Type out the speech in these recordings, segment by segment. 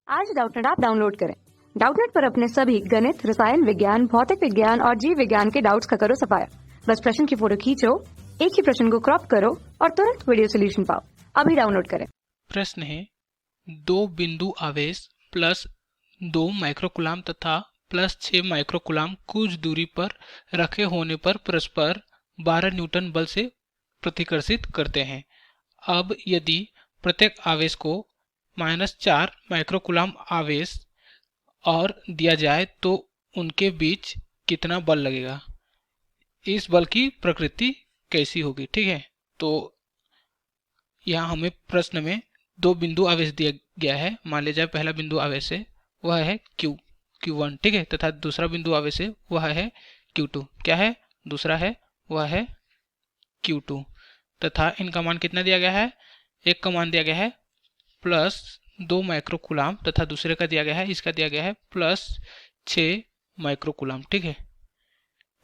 आज Doubtnut app download करें। Doubtnut पर अपने सभी गणित, रसायन विज्ञान, भौतिक विज्ञान और जीव विज्ञान के डाउट्स का करो सफाया। बस प्रश्न की फोटो खींचो, एक ही प्रश्न को क्रॉप करो और तुरंत वीडियो सोल्यूशन पाओ। अभी डाउनलोड करें। प्रश्न है, दो बिंदु आवेश प्लस 2 माइक्रोकुलाम तथा प्लस 6 माइक्रोकुलाम कुछ दूरी पर रखे होने पर परस्पर 12 न्यूटन बल से प्रतिकर्षित करते हैं। अब यदि प्रत्येक आवेश को -4 माइक्रोकुलाम आवेश और दिया जाए तो उनके बीच कितना बल लगेगा, इस बल की प्रकृति कैसी होगी। ठीक है, तो यहाँ हमें प्रश्न में दो बिंदु आवेश दिया गया है। मान लिया जाए पहला बिंदु आवेश है वह है Q1, ठीक है, तथा दूसरा बिंदु आवेश है वह है Q2। क्या है दूसरा है वह है Q2 तथा इनका मान कितना दिया गया है। एक का मान दिया गया है +2 माइक्रोकुलाम तथा दूसरे का दिया गया है, इसका दिया गया है +6 माइक्रोकुलाम। ठीक है,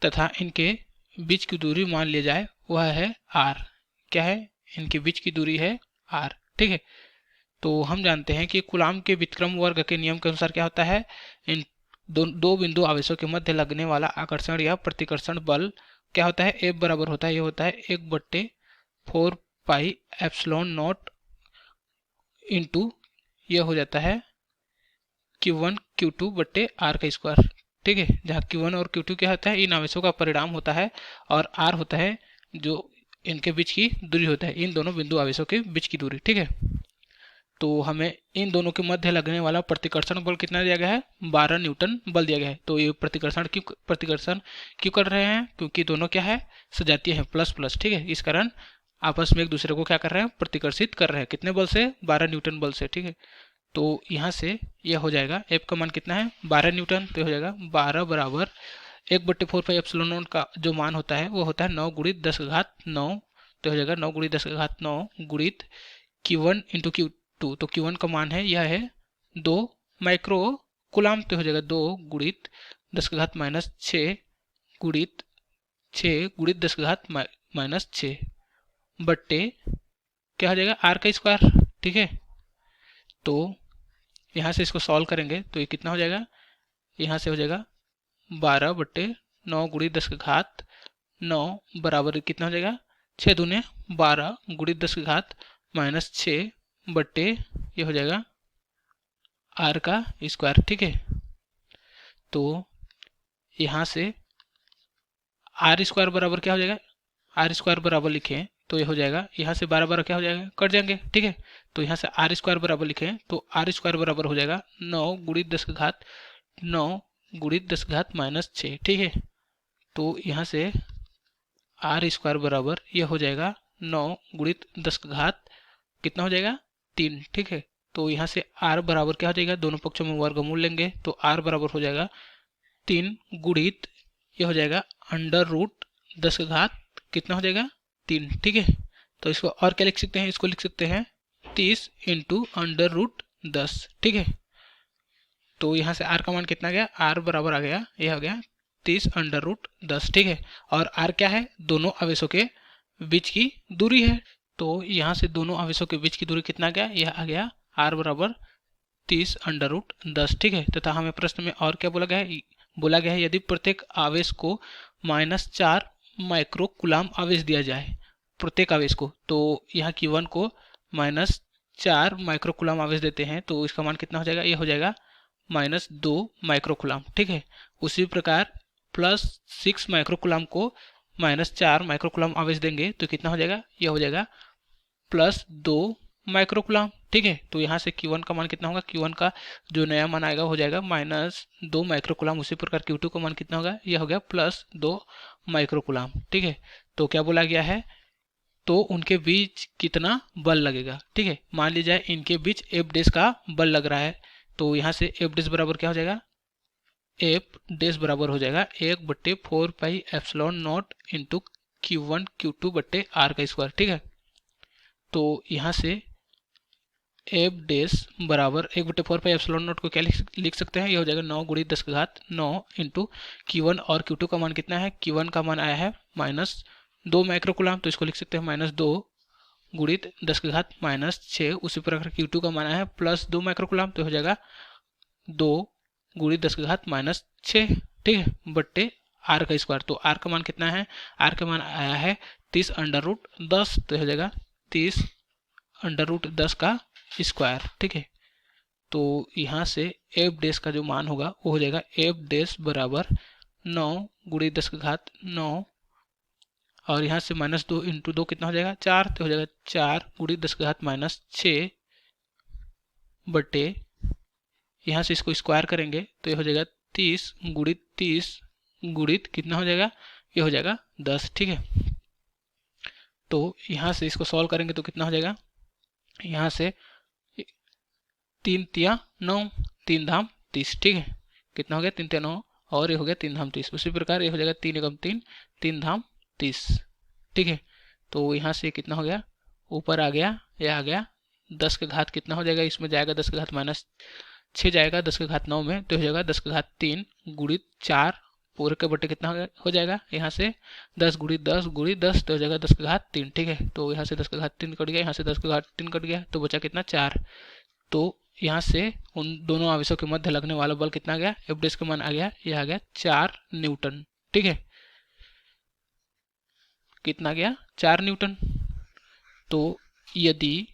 तथा इनके बीच की दूरी मान लिया जाए वह है R। क्या है, इनके बीच की दूरी है R। ठीक है, तो हम जानते हैं कि कुलाम के व्युत्क्रम वर्ग के नियम के अनुसार क्या होता है, इन दो बिंदु आवेशों के मध्य लगने वाला आकर्षण या प्रतिकर्षण बल क्या होता है, F बराबर होता है, ये होता है 1/4 पाई एप्सिलॉन नॉट इंटू ये हो जाता है Q1 Q2 बट्टे R का स्क्वायर। ठीक है, जहाँ Q1 और Q2 क्या होता है, इन आवेशों का परिणाम होता है और R होता है जो इनके बीच की दूरी होता है, इन दोनों बिंदु आवेशों के बीच की दूरी। ठीक है, तो हमें इन दोनों के मध्य लगने वाला प्रतिकर्षण बल कितना दिया गया है, 12 न्यूटन बल दिया गया है। तो ये प्रतिकर्षण क्यों कर रहे हैं, क्योंकि दोनों क्या है सजातीय है, प्लस प्लस। ठीक है, इस कारण आपस में एक दूसरे को क्या कर रहे हैं, प्रतिकर्षित कर रहे हैं। कितने बल से, 12 न्यूटन बल से। ठीक है, तो यहाँ से यह हो जाएगा F का मान कितना है 12 न्यूटन, तो हो जाएगा 12 बराबर 1/4 पाई एप्सिलॉन नॉट का जो मान होता है वो होता है 9 × 10⁹, तो हो जाएगा 9 × 10⁹ गुणित Q1 × Q2। तो Q1 का मान है यह है 2 माइक्रो कुलाम, तो हो जाएगा 2 गुणित 10⁻⁻6 गुणित 6 गुणित 10⁻⁻6 बट्टे क्या हो जाएगा R का स्क्वायर। ठीक है, तो यहाँ से इसको सॉल्व करेंगे तो ये कितना हो जाएगा, यहाँ से हो जाएगा 12/9 गुणित 10⁻9 बराबर कितना हो जाएगा 6 दूने 12 गुणित 10⁻⁻6 बट्टे ये हो जाएगा R का स्क्वायर। ठीक है, तो यहाँ से R स्क्वायर बराबर क्या हो जाएगा, R स्क्वायर बराबर लिखें तो ये हो जाएगा, यहाँ से 12 क्या हो जाएगा कट जाएंगे। ठीक है, तो यहाँ से R स्क्वायर बराबर लिखें तो R स्क्वायर बराबर हो जाएगा 9 गुणित 10⁻9 गुणित 10⁻⁻6। ठीक है, तो यहाँ से R स्क्वायर बराबर ये हो जाएगा 9 गुणित 10 कितना हो जाएगा 3। ठीक है, तो यहाँ से R बराबर क्या हो जाएगा, दोनों पक्षों में वर्गमूल लेंगे तो R बराबर हो जाएगा 3 गुणित ये हो जाएगा √10 कितना हो जाएगा 3। ठीक है, तो इसको और क्या लिख सकते हैं, इसको लिख सकते हैं 30 × √10। ठीक है, तो यहाँ से R का मान कितना गया, R बराबर आ गया, यह हो गया 30 √10। ठीक है, और R क्या है, दोनों आवेशों के बीच की दूरी है। तो यहाँ से दोनों आवेशों के बीच की दूरी कितना गया, यह आ गया R बराबर 30 √10। ठीक है, तथा हमें प्रश्न में और क्या बोला गया है यदि प्रत्येक आवेश को -4 माइक्रोकुलाम आवेश दिया जाए प्रत्येक आवेश को, तो यहाँ Q1 को -4 माइक्रोकुलाम आवेश देते हैं तो इसका मान कितना हो जाएगा, ये हो जाएगा -2 माइक्रोकुलाम। ठीक है, उसी प्रकार +6 माइक्रोकुलाम को -4 माइक्रोकुलाम आवेश देंगे तो कितना हो जाएगा, यह हो जाएगा +2 माइक्रोकुलाम। ठीक है, तो यहाँ से Q1 का मान कितना होगा, Q1 का जो नया मान आएगा हो जाएगा -2 माइक्रोकुलाम। उसी प्रकार Q2 का मान कितना होगा, यह हो गया +2 माइक्रोकुलाम। ठीक है, तो क्या बोला गया है, तो उनके बीच कितना बल लगेगा। ठीक है, मान लीजिए इनके बीच F डैश का बल लग रहा है, तो यहाँ से F डैश बराबर क्या हो जाएगा, F डैश बराबर हो जाएगा 1/4 pi epsilon not into Q1 Q2 बट्टे R का स्क्वायर। ठीक है, तो यहाँ से F डैश बराबर 1/4 पाई एप्सिलॉन नॉट को क्या लिख सकते हैं, ये हो जाएगा 9 × 10⁹ इंटू Q1 और Q2 का मान कितना है, Q1 का मान आया है -2 माइक्रोकुलाम, तो इसको लिख सकते हैं -2 गुणित 10 की घात माइनस 6, उसी प्रकार Q2 का मान है प्लस 2 माइक्रोकुलाम, तो हो जाएगा 2 गुणित 10 की घात माइनस 6, ठीक है, बट्टे आर का स्क्वायर। तो आर का मान कितना है, आर का मान आया है 30 अंडर रूट 10, तो हो जाएगा 30 अंडर रूट 10 का स्क्वायर, ठीक है। तो यहाँ से एफ डैश का जो मान होगा वो हो जाएगा एफ डैश बराबर 9 गुणित 10 की घात 9, और यहाँ से माइनस 2 इंटू 2 कितना हो जाएगा 4, तो हो जाएगा 4 गुणित 10 की घात माइनस 6 बटे, यहाँ से इसको स्क्वायर करेंगे तो ये हो जाएगा 30 गुणित कितना हो जाएगा, ये हो जाएगा 10, ठीक है। तो यहाँ से इसको सॉल्व करेंगे तो कितना हो जाएगा, यहाँ से 3 तिया 9, 3 धाम 30, ठीक है, कितना हो गया 3 तिया 9, और ये हो गया 3 धाम 30। उसी प्रकार ये हो जाएगा 3 एकम 3, 3 धाम 30, ठीक है। तो यहाँ से कितना हो गया, ऊपर आ गया, यह आ गया 10 के घात कितना हो जाएगा, इसमें जाएगा 10 के घात माइनस 6 जाएगा 10 के घात 9 में, तो हो जाएगा 10 के घात 3 गुणित 4 पूरे के बटे कितना हो जाएगा, यहाँ से 10 गुणित 10 गुणित 10, तो हो जाएगा 10 के घात 3, ठीक है। तो यहाँ से 10 के घात 3 कट गया, यहाँ से 10 के घात 3 कट गया, तो बचा कितना 4। तो यहाँ से उन दोनों आवेशों के मध्य लगने वाला बल कितना गया, एफ डैश का मान आ गया, यह आ गया 4 न्यूटन, ठीक है, कितना गया 4 न्यूटन। तो यदि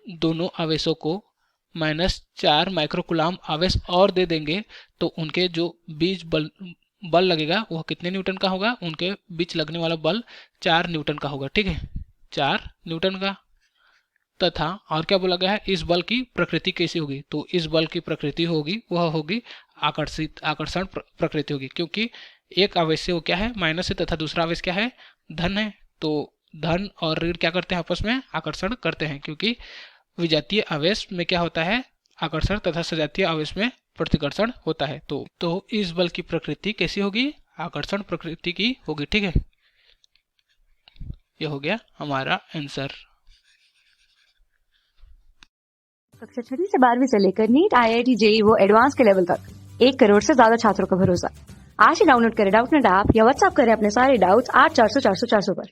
दोनों आवेशों को -4 माइक्रोकुलाम आवेश और दे देंगे तो उनके जो बीच बल लगेगा वह कितने न्यूटन का होगा, उनके बीच लगने वाला बल 4 न्यूटन का होगा, ठीक है, 4 न्यूटन का। तथा और क्या बोला गया है, इस बल की प्रकृति कैसी होगी, तो इस बल की प्रकृति होगी वह होगी आकर्षण प्रकृति होगी, क्योंकि एक आवेश से वो क्या है माइनस है तथा दूसरा आवेश क्या है धन है, तो धन और ऋण क्या करते हैं आपस में आकर्षण करते हैं, क्योंकि विजातीय आवेश में क्या होता है आकर्षण तथा सजातीय आवेश में प्रतिकर्षण होता है। तो इस बल की प्रकृति कैसी होगी, आकर्षण प्रकृति की होगी, ठीक है। यह हो गया हमारा आंसर। कक्षा 6वीं से 12वीं से लेकर नीट, IIT, JEE वो एडवांस के लेवल तक 1 करोड़ से ज्यादा छात्रों का भरोसा। आज ही डाउनलोड करें डाउटनेट ऐप या व्हाट्सएप करें अपने सारे डाउट्स 8400 400 400 पर।